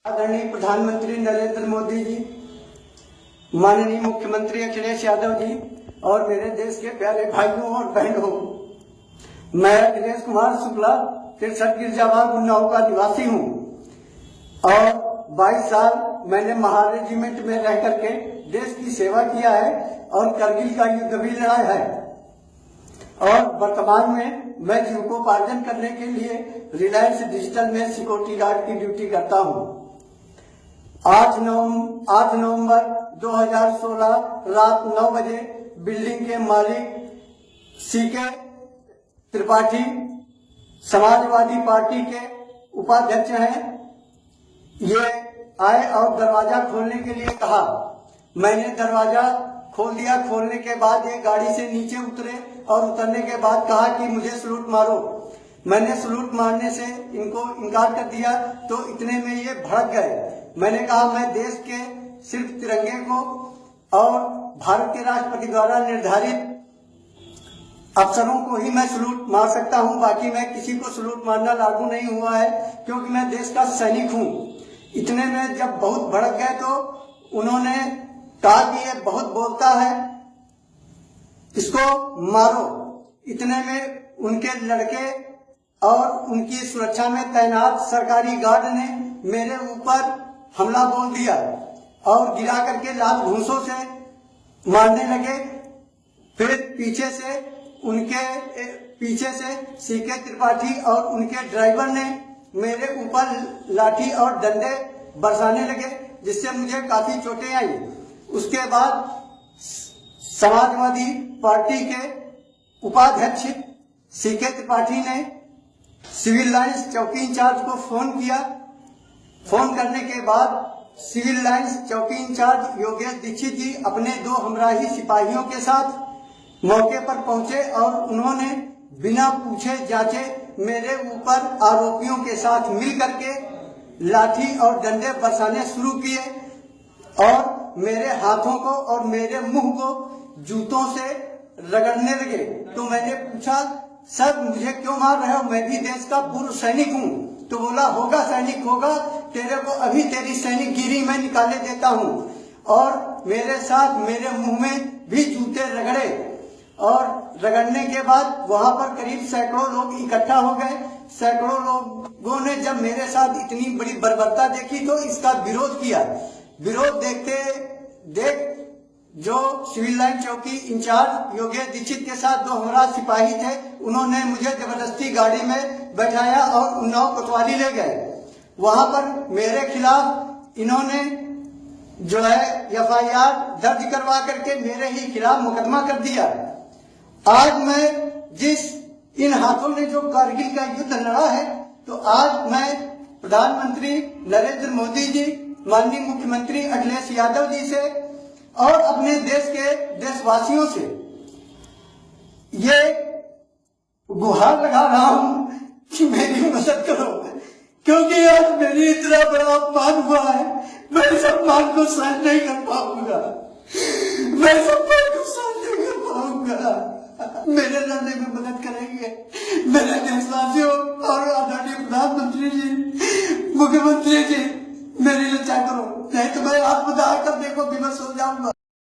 आदरणीय प्रधानमंत्री नरेंद्र मोदी जी, माननीय मुख्यमंत्री अखिलेश यादव जी और मेरे देश के प्यारे भाइयों और बहनों, मैं अखिलेश कुमार शुक्ला 63 गिरजाबाग उन्नाव का निवासी हूँ और 22 साल मैंने महार रेजिमेंट में रह करके देश की सेवा किया है और करगिल का युद्ध भी लड़ा है और वर्तमान में मैं जीविकोपार्जन करने के लिए रिलायंस डिजिटल में सिक्योरिटी गार्ड की ड्यूटी करता हूँ। 8 नवंबर 2016 रात 9 बजे बिल्डिंग के मालिक सीके त्रिपाठी समाजवादी पार्टी के उपाध्यक्ष हैं, ये आए और दरवाजा खोलने के लिए कहा। मैंने दरवाजा खोल दिया। खोलने के बाद ये गाड़ी से नीचे उतरे और उतरने के बाद कहा कि मुझे सलूट मारो। मैंने सलूट मारने से इनको इनकार कर दिया तो इतने में ये भड़क गए। मैंने कहा मैं देश के सिर्फ तिरंगे को और भारत के राष्ट्रपति द्वारा निर्धारित अफसरों को ही मैं सलूट मार सकता हूं, बाकी मैं किसी को सलूट मारना लागू नहीं हुआ है क्योंकि मैं देश का सैनिक हूं। इतने में जब बहुत भड़क गए तो उन्होंने कहा कि ये बहुत बोलता है, इसको मारो। इतने में उनके लड़के और उनकी सुरक्षा में तैनात सरकारी गार्ड ने मेरे ऊपर हमला बोल दिया और गिरा करके लाल घूंसों से मारने लगे। फिर पीछे से सीके त्रिपाठी और उनके ड्राइवर ने मेरे ऊपर लाठी और डंडे बरसाने लगे जिससे मुझे काफी चोटें आई। उसके बाद समाजवादी पार्टी के उपाध्यक्ष सीके त्रिपाठी ने सिविल लाइंस चौकी इंचार्ज को फोन किया। फोन करने के बाद सिविल लाइंस चौकी इंचार्ज योगेश दीक्षित जी अपने 2 हमराही सिपाहियों के साथ मौके पर पहुंचे और उन्होंने बिना पूछे जांचे मेरे ऊपर आरोपियों के साथ मिल करके लाठी और डंडे बरसाने शुरू किए और मेरे हाथों को और मेरे मुंह को जूतों से रगड़ने लगे। तो मैंने पूछा, सर मुझे क्यों मार रहे हो, मैं भी देश का पूर्व सैनिक हूँ। तो बोला होगा सैनिक होगा, तेरे को अभी तेरी सैनिक गिरी मैं निकाले देता हूँ। और मेरे साथ मेरे मुंह में भी जूते रगड़े और रगड़ने के बाद वहां पर करीब सैकड़ों लोग इकट्ठा हो गए। सैकड़ों लोगों ने जब मेरे साथ इतनी बड़ी बर्बरता देखी तो इसका विरोध किया। विरोध देख जो सिविल लाइन चौकी इंचार्ज योगेश दीक्षित के साथ 2 हमरा सिपाही थे, उन्होंने मुझे जबरदस्ती गाड़ी में बैठाया और उन्नाव कोतवाली ले गए। वहां पर मेरे खिलाफ इन्होंने जो है FIR दर्ज करवा करके मेरे ही खिलाफ मुकदमा कर दिया। आज मैं इन हाथों ने जो कारगिल का युद्ध लड़ा है, तो आज मैं प्रधानमंत्री नरेंद्र मोदी जी, माननीय मुख्यमंत्री अखिलेश यादव जी से और अपने देश के देशवासियों से ये गुहार लगा रहा हूं कि मेरी मदद करो, क्योंकि आज मेरी इतना बड़ा अपमान हुआ है, मैं इस अपमान को सहन नहीं कर पाऊंगा, मैं इस अपमान को सहन नहीं कर पाऊंगा। मेरे लड़ने में मदद करेंगे मेरे देशवासियों और आदरणीय प्रधानमंत्री जी, मुख्यमंत्री जी, मेरी रक्षा करो, नहीं तो मैं आत्मदाह करने को विवश हो जाऊंगा।